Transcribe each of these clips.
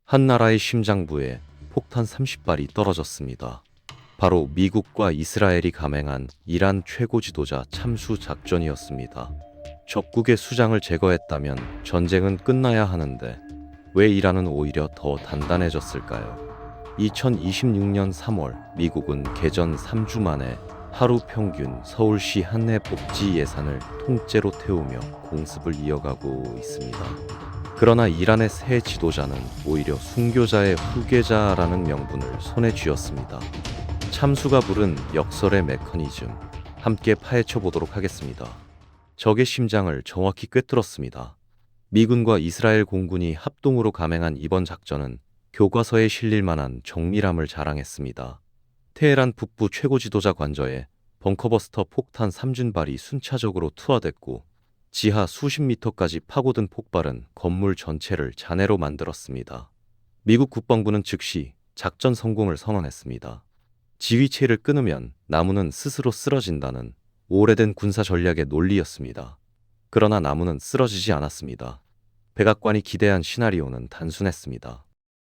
한 나라의 심장부에 폭탄 30발이 떨어졌습니다. 바로 미국과 이스라엘이 감행한 이란 최고 지도자 참수 작전이었습니다. 적국의 수장을 제거했다면 전쟁은 끝나야 하는데 왜 이란은 오히려 더 단단해졌을까요? 2026년 3월 미국은 개전 3주 만에 하루 평균 서울시 한 해 복지 예산을 통째로 태우며 공습을 이어가고 있습니다. 그러나 이란의 새 지도자는 오히려 순교자의 후계자라는 명분을 손에 쥐었습니다. 참수가 부른 역설의 메커니즘, 함께 파헤쳐 보도록 하겠습니다. 적의 심장을 정확히 꿰뚫었습니다. 미군과 이스라엘 공군이 합동으로 감행한 이번 작전은 교과서에 실릴 만한 정밀함을 자랑했습니다. 테헤란 북부 최고 지도자 관저에 벙커버스터 폭탄 3준발이 순차적으로 투하됐고 지하 수십 미터까지 파고든 폭발은 건물 전체를 잔해로 만들었습니다. 미국 국방부는 즉시 작전 성공을 선언했습니다. 지휘체를 끊으면 나무는 스스로 쓰러진다는 오래된 군사 전략의 논리였습니다. 그러나 나무는 쓰러지지 않았습니다. 백악관이 기대한 시나리오는 단순했습니다.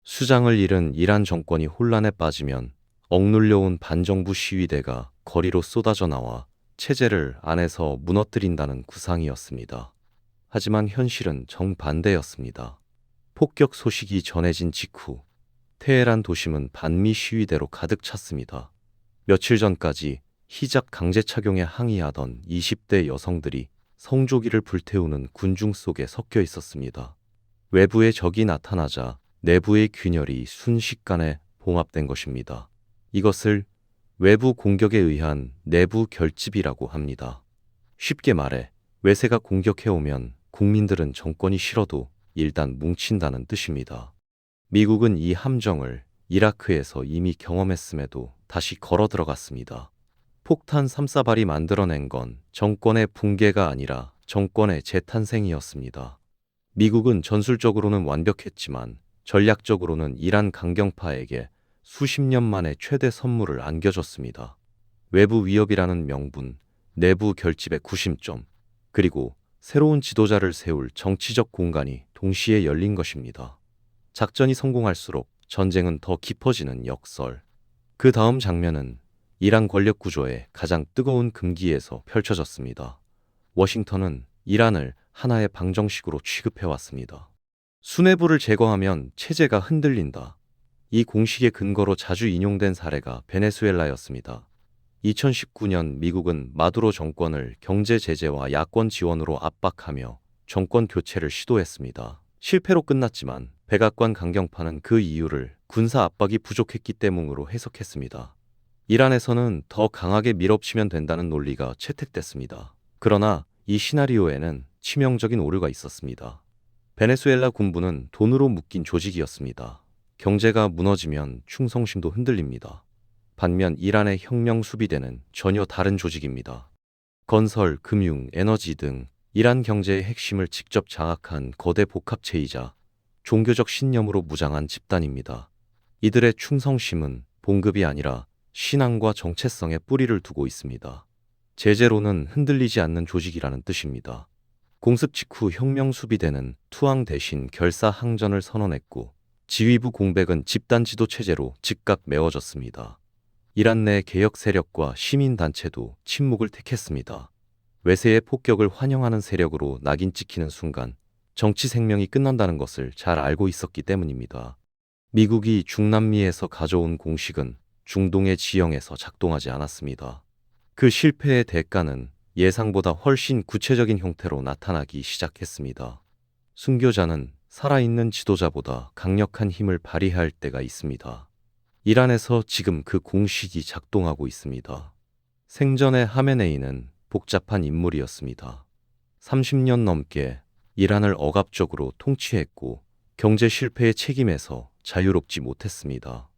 수장을 잃은 이란 정권이 혼란에 빠지면 억눌려온 반정부 시위대가 거리로 쏟아져 나와 체제를 안에서 무너뜨린다는 구상이었습니다. 하지만 현실은 정반대였습니다. 폭격 소식이 전해진 직후 테헤란 도심은 반미 시위대로 가득 찼습니다. 며칠 전까지 히잡 강제 착용에 항의하던 20대 여성들이 성조기를 불태우는 군중 속에 섞여 있었습니다. 외부에 적이 나타나자 내부의 균열이 순식간에 봉합된 것입니다. 이것을 외부 공격에 의한 내부 결집이라고 합니다. 쉽게 말해 외세가 공격해오면 국민들은 정권이 싫어도 일단 뭉친다는 뜻입니다. 미국은 이 함정을 이라크에서 이미 경험했음에도 다시 걸어 들어갔습니다. 폭탄 3사발이 만들어낸 건 정권의 붕괴가 아니라 정권의 재탄생이었습니다. 미국은 전술적으로는 완벽했지만 전략적으로는 이란 강경파에게 수십 년 만에 최대 선물을 안겨줬습니다. 외부 위협이라는 명분, 내부 결집의 구심점, 그리고 새로운 지도자를 세울 정치적 공간이 동시에 열린 것입니다. 작전이 성공할수록 전쟁은 더 깊어지는 역설. 그 다음 장면은 이란 권력 구조의 가장 뜨거운 금기에서 펼쳐졌습니다. 워싱턴은 이란을 하나의 방정식으로 취급해왔습니다. 수뇌부를 제거하면 체제가 흔들린다. 이 공식의 근거로 자주 인용된 사례가 베네수엘라였습니다. 2019년 미국은 마두로 정권을 경제 제재와 야권 지원으로 압박하며 정권 교체를 시도했습니다. 실패로 끝났지만 백악관 강경파는 그 이유를 군사 압박이 부족했기 때문으로 해석했습니다. 이란에서는 더 강하게 밀어붙이면 된다는 논리가 채택됐습니다. 그러나 이 시나리오에는 치명적인 오류가 있었습니다. 베네수엘라 군부는 돈으로 묶인 조직이었습니다. 경제가 무너지면 충성심도 흔들립니다. 반면 이란의 혁명 수비대는 전혀 다른 조직입니다. 건설, 금융, 에너지 등 이란 경제의 핵심을 직접 장악한 거대 복합체이자 종교적 신념으로 무장한 집단입니다. 이들의 충성심은 봉급이 아니라 신앙과 정체성에 뿌리를 두고 있습니다. 제재로는 흔들리지 않는 조직이라는 뜻입니다. 공습 직후 혁명 수비대는 투항 대신 결사 항전을 선언했고 지휘부 공백은 집단 지도 체제로 즉각 메워졌습니다. 이란 내 개혁 세력과 시민단체도 침묵을 택했습니다. 외세의 폭격을 환영하는 세력으로 낙인 찍히는 순간 정치 생명이 끝난다는 것을 잘 알고 있었기 때문입니다. 미국이 중남미에서 가져온 공식은 중동의 지형에서 작동하지 않았습니다. 그 실패의 대가는 예상보다 훨씬 구체적인 형태로 나타나기 시작했습니다. 순교자는 살아있는 지도자보다 강력한 힘을 발휘할 때가 있습니다. 이란에서 지금 그 공식이 작동하고 있습니다. 생전의 하메네이는 복잡한 인물이었습니다. 30년 넘게 이란을 억압적으로 통치했고 경제 실패의 책임에서 자유롭지 못했습니다.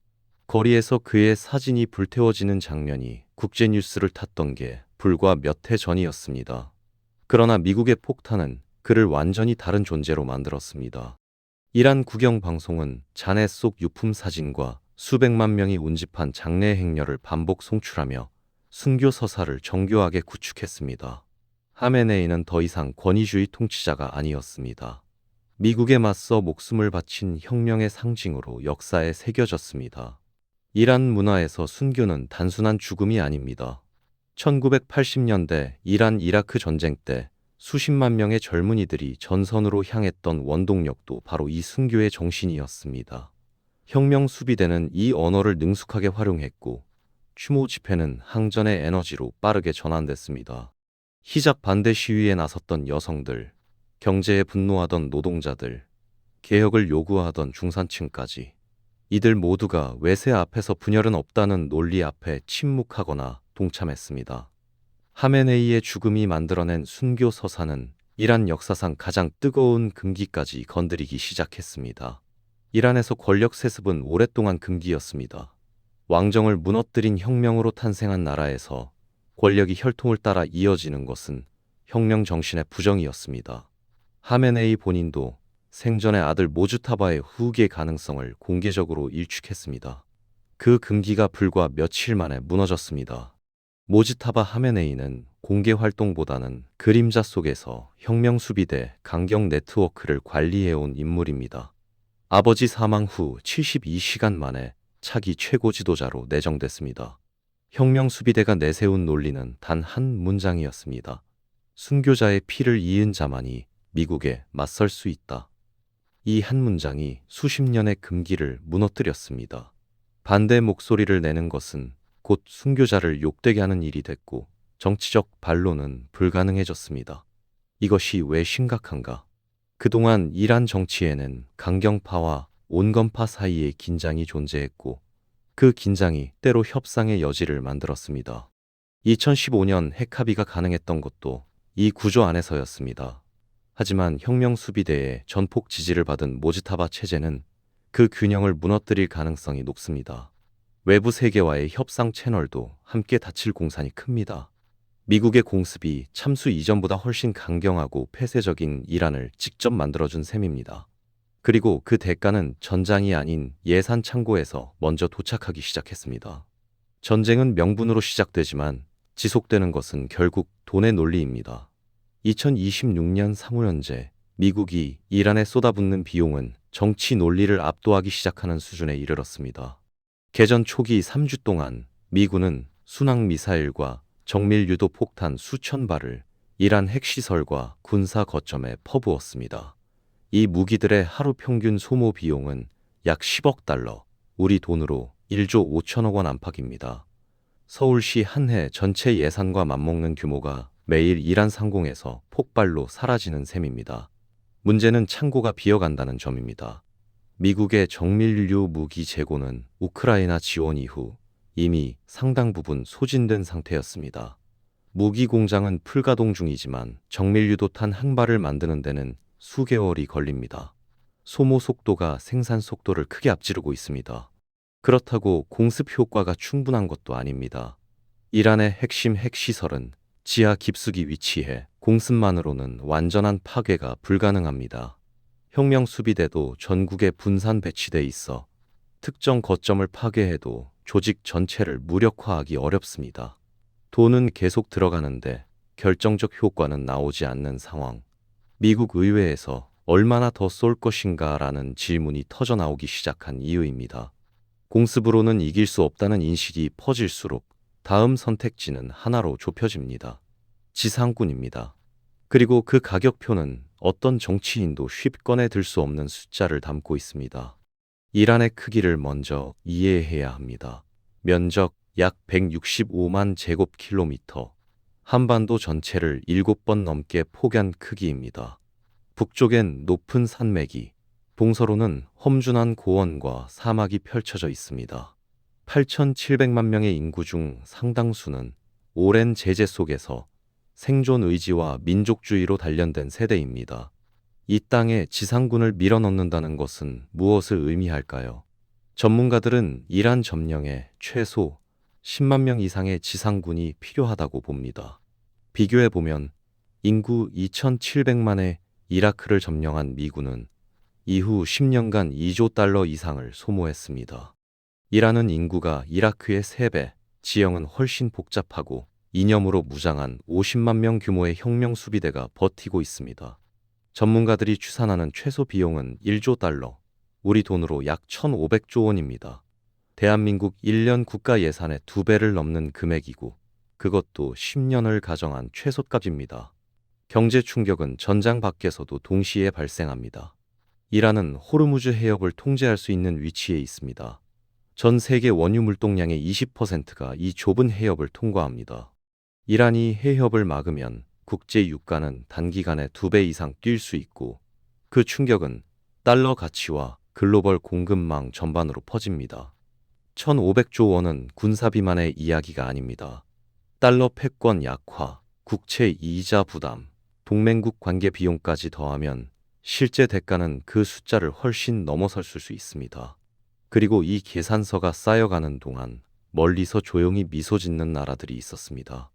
거리에서 그의 사진이 불태워지는 장면이 국제뉴스를 탔던 게 불과 몇 해 전이었습니다. 그러나 미국의 폭탄은 그를 완전히 다른 존재로 만들었습니다. 이란 국영방송은 잔해 속 유품 사진과 수백만 명이 운집한 장례 행렬을 반복 송출하며 순교 서사를 정교하게 구축했습니다. 하메네이는 더 이상 권위주의 통치자가 아니었습니다. 미국에 맞서 목숨을 바친 혁명의 상징으로 역사에 새겨졌습니다. 이란 문화에서 순교는 단순한 죽음이 아닙니다. 1980년대 이란 이라크 전쟁 때 수십만 명의 젊은이들이 전선으로 향했던 원동력도 바로 이 순교의 정신이었습니다. 혁명 수비대는 이 언어를 능숙하게 활용했고 추모 집회는 항전의 에너지로 빠르게 전환됐습니다. 히잡 반대 시위에 나섰던 여성들, 경제에 분노하던 노동자들, 개혁을 요구하던 중산층까지 이들 모두가 외세 앞에서 분열은 없다는 논리 앞에 침묵하거나 동참했습니다. 하메네이의 죽음이 만들어낸 순교 서사는 이란 역사상 가장 뜨거운 금기까지 건드리기 시작했습니다. 이란에서 권력 세습은 오랫동안 금기였습니다. 왕정을 무너뜨린 혁명으로 탄생한 나라에서 권력이 혈통을 따라 이어지는 것은 혁명 정신의 부정이었습니다. 하메네이 본인도 생전의 아들 모주타바의 후계 가능성을 공개적으로 일축했습니다. 그 금기가 불과 며칠 만에 무너졌습니다. 모지타바 하메네이는 공개 활동보다는 그림자 속에서 혁명 수비대 강경 네트워크를 관리해온 인물입니다. 아버지 사망 후 72시간 만에 차기 최고 지도자로 내정됐습니다. 혁명 수비대가 내세운 논리는 단 한 문장이었습니다. 순교자의 피를 이은 자만이 미국에 맞설 수 있다. 이 한 문장이 수십 년의 금기를 무너뜨렸습니다. 반대 목소리를 내는 것은 곧 순교자를 욕되게 하는 일이 됐고 정치적 반론은 불가능해졌습니다. 이것이 왜 심각한가? 그동안 이란 정치에는 강경파와 온건파 사이의 긴장이 존재했고 그 긴장이 때로 협상의 여지를 만들었습니다. 2015년 핵합의가 가능했던 것도 이 구조 안에서였습니다. 하지만 혁명 수비대의 전폭 지지를 받은 모지타바 체제는 그 균형을 무너뜨릴 가능성이 높습니다. 외부 세계와의 협상 채널도 함께 닫힐 공산이 큽니다. 미국의 공습이 참수 이전보다 훨씬 강경하고 폐쇄적인 이란을 직접 만들어준 셈입니다. 그리고 그 대가는 전장이 아닌 예산 창고에서 먼저 도착하기 시작했습니다. 전쟁은 명분으로 시작되지만 지속되는 것은 결국 돈의 논리입니다. 2026년 상호현재 미국이 이란에 쏟아붓는 비용은 정치 논리를 압도하기 시작하는 수준에 이르렀습니다. 개전 초기 3주 동안 미군은 순항미사일과 정밀 유도 폭탄 수천 발을 이란 핵시설과 군사 거점에 퍼부었습니다. 이 무기들의 하루 평균 소모 비용은 약 10억 달러, 우리 돈으로 1조 5천억 원 안팎입니다. 서울시 한 해 전체 예산과 맞먹는 규모가 매일 이란 상공에서 폭발로 사라지는 셈입니다. 문제는 창고가 비어간다는 점입니다. 미국의 정밀유 무기 재고는 우크라이나 지원 이후 이미 상당 부분 소진된 상태였습니다. 무기 공장은 풀가동 중이지만 정밀유도탄 한 발을 만드는 데는 수개월이 걸립니다. 소모 속도가 생산 속도를 크게 앞지르고 있습니다. 그렇다고 공습 효과가 충분한 것도 아닙니다. 이란의 핵심 핵시설은 지하 깊숙이 위치해 공습만으로는 완전한 파괴가 불가능합니다. 혁명 수비대도 전국에 분산 배치돼 있어 특정 거점을 파괴해도 조직 전체를 무력화하기 어렵습니다. 돈은 계속 들어가는데 결정적 효과는 나오지 않는 상황. 미국 의회에서 얼마나 더 쏠 것인가라는 질문이 터져 나오기 시작한 이유입니다. 공습으로는 이길 수 없다는 인식이 퍼질수록 다음 선택지는 하나로 좁혀집니다. 지상군입니다. 그리고 그 가격표는 어떤 정치인도 쉽건에 들 수 없는 숫자를 담고 있습니다. 이란의 크기를 먼저 이해해야 합니다. 면적 약 165만 제곱킬로미터, 한반도 전체를 7번 넘게 포개한 크기입니다. 북쪽엔 높은 산맥이, 동서로는 험준한 고원과 사막이 펼쳐져 있습니다. 8,700만 명의 인구 중 상당수는 오랜 제재 속에서 생존 의지와 민족주의로 단련된 세대입니다. 이 땅에 지상군을 밀어넣는다는 것은 무엇을 의미할까요? 전문가들은 이란 점령에 최소 10만 명 이상의 지상군이 필요하다고 봅니다. 비교해보면 인구 2,700만의 이라크를 점령한 미군은 이후 10년간 2조 달러 이상을 소모했습니다. 이란은 인구가 이라크의 3배, 지형은 훨씬 복잡하고 이념으로 무장한 50만 명 규모의 혁명 수비대가 버티고 있습니다. 전문가들이 추산하는 최소 비용은 1조 달러, 우리 돈으로 약 1,500조 원입니다. 대한민국 1년 국가 예산의 2배를 넘는 금액이고 그것도 10년을 가정한 최소값입니다. 경제 충격은 전장 밖에서도 동시에 발생합니다. 이란은 호르무즈 해협을 통제할 수 있는 위치에 있습니다. 전 세계 원유 물동량의 20%가 이 좁은 해협을 통과합니다. 이란이 해협을 막으면 국제 유가는 단기간에 2배 이상 뛸 수 있고 그 충격은 달러 가치와 글로벌 공급망 전반으로 퍼집니다. 1,500조 원은 군사비만의 이야기가 아닙니다. 달러 패권 약화, 국채 이자 부담, 동맹국 관계 비용까지 더하면 실제 대가는 그 숫자를 훨씬 넘어설 수 있습니다. 그리고 이 계산서가 쌓여가는 동안 멀리서 조용히 미소 짓는 나라들이 있었습니다.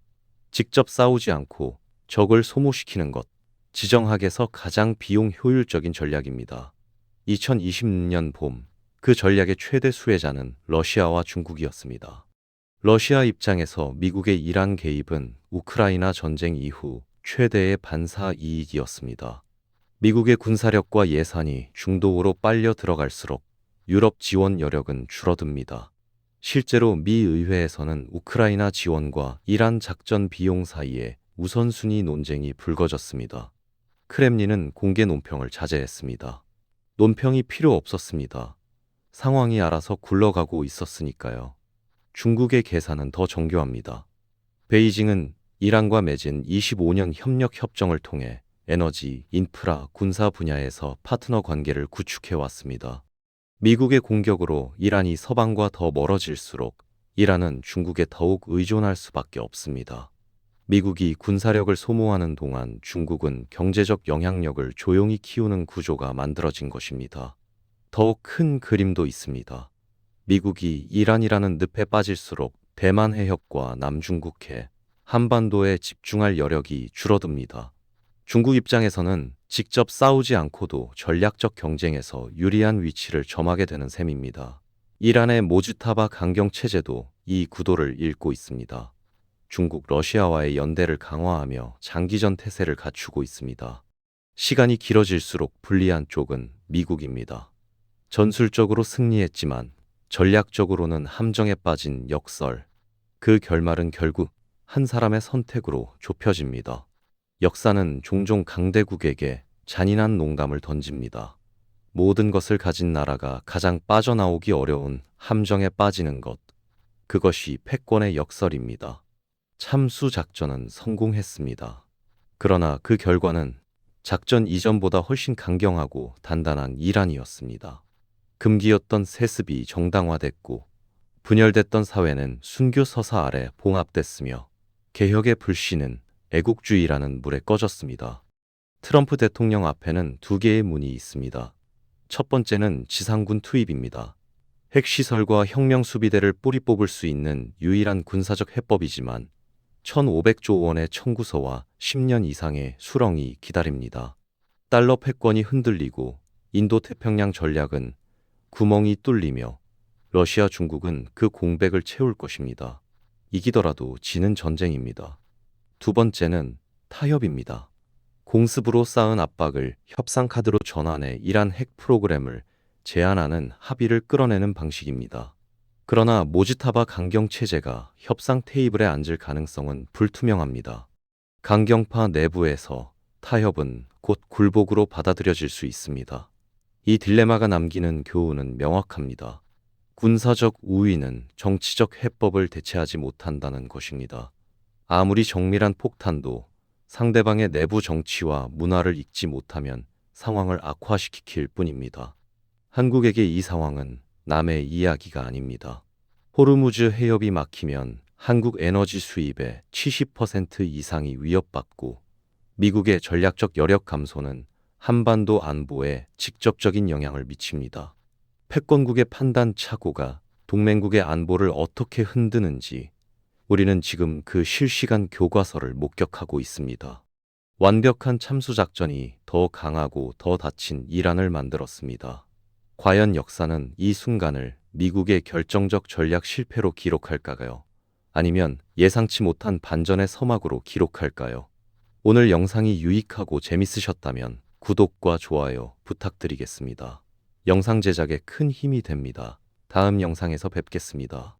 직접 싸우지 않고 적을 소모시키는 것, 지정학에서 가장 비용 효율적인 전략입니다. 2026년 봄, 그 전략의 최대 수혜자는 러시아와 중국이었습니다. 러시아 입장에서 미국의 이란 개입은 우크라이나 전쟁 이후 최대의 반사 이익이었습니다. 미국의 군사력과 예산이 중도로 빨려 들어갈수록 유럽 지원 여력은 줄어듭니다. 실제로 미 의회에서는 우크라이나 지원과 이란 작전 비용 사이에 우선순위 논쟁이 불거졌습니다. 크렘린은 공개 논평을 자제했습니다. 논평이 필요 없었습니다. 상황이 알아서 굴러가고 있었으니까요. 중국의 계산은 더 정교합니다. 베이징은 이란과 맺은 25년 협력 협정을 통해 에너지, 인프라, 군사 분야에서 파트너 관계를 구축해 왔습니다. 미국의 공격으로 이란이 서방과 더 멀어질수록 이란은 중국에 더욱 의존할 수밖에 없습니다. 미국이 군사력을 소모하는 동안 중국은 경제적 영향력을 조용히 키우는 구조가 만들어진 것입니다. 더욱 큰 그림도 있습니다. 미국이 이란이라는 늪에 빠질수록 대만 해협과 남중국해, 한반도에 집중할 여력이 줄어듭니다. 중국 입장에서는 직접 싸우지 않고도 전략적 경쟁에서 유리한 위치를 점하게 되는 셈입니다. 이란의 모주타바 강경체제도 이 구도를 읽고 있습니다. 중국, 러시아와의 연대를 강화하며 장기전 태세를 갖추고 있습니다. 시간이 길어질수록 불리한 쪽은 미국입니다. 전술적으로 승리했지만 전략적으로는 함정에 빠진 역설. 그 결말은 결국 한 사람의 선택으로 좁혀집니다. 역사는 종종 강대국에게 잔인한 농담을 던집니다. 모든 것을 가진 나라가 가장 빠져나오기 어려운 함정에 빠지는 것. 그것이 패권의 역설입니다. 참수 작전은 성공했습니다. 그러나 그 결과는 작전 이전보다 훨씬 강경하고 단단한 이란이었습니다. 금기였던 세습이 정당화됐고 분열됐던 사회는 순교 서사 아래 봉합됐으며 개혁의 불씨는 애국주의라는 물에 꺼졌습니다. 트럼프 대통령 앞에는 두 개의 문이 있습니다. 첫 번째는 지상군 투입입니다. 핵시설과 혁명수비대를 뿌리 뽑을 수 있는 유일한 군사적 해법이지만 1,500조 원의 청구서와 10년 이상의 수렁이 기다립니다. 달러 패권이 흔들리고 인도태평양 전략은 구멍이 뚫리며 러시아, 중국은 그 공백을 채울 것입니다. 이기더라도 지는 전쟁입니다. 두 번째는 타협입니다. 공습으로 쌓은 압박을 협상카드로 전환해 이란 핵 프로그램을 제한하는 합의를 끌어내는 방식입니다. 그러나 모지타바 강경체제가 협상 테이블에 앉을 가능성은 불투명합니다. 강경파 내부에서 타협은 곧 굴복으로 받아들여질 수 있습니다. 이 딜레마가 남기는 교훈은 명확합니다. 군사적 우위는 정치적 해법을 대체하지 못한다는 것입니다. 아무리 정밀한 폭탄도 상대방의 내부 정치와 문화를 읽지 못하면 상황을 악화시킬 뿐입니다. 한국에게 이 상황은 남의 이야기가 아닙니다. 호르무즈 해협이 막히면 한국 에너지 수입의 70% 이상이 위협받고 미국의 전략적 여력 감소는 한반도 안보에 직접적인 영향을 미칩니다. 패권국의 판단 착오가 동맹국의 안보를 어떻게 흔드는지 우리는 지금 그 실시간 교과서를 목격하고 있습니다. 완벽한 참수작전이 더 강하고 더 닫힌 이란을 만들었습니다. 과연 역사는 이 순간을 미국의 결정적 전략 실패로 기록할까요? 아니면 예상치 못한 반전의 서막으로 기록할까요? 오늘 영상이 유익하고 재밌으셨다면 구독과 좋아요 부탁드리겠습니다. 영상 제작에 큰 힘이 됩니다. 다음 영상에서 뵙겠습니다.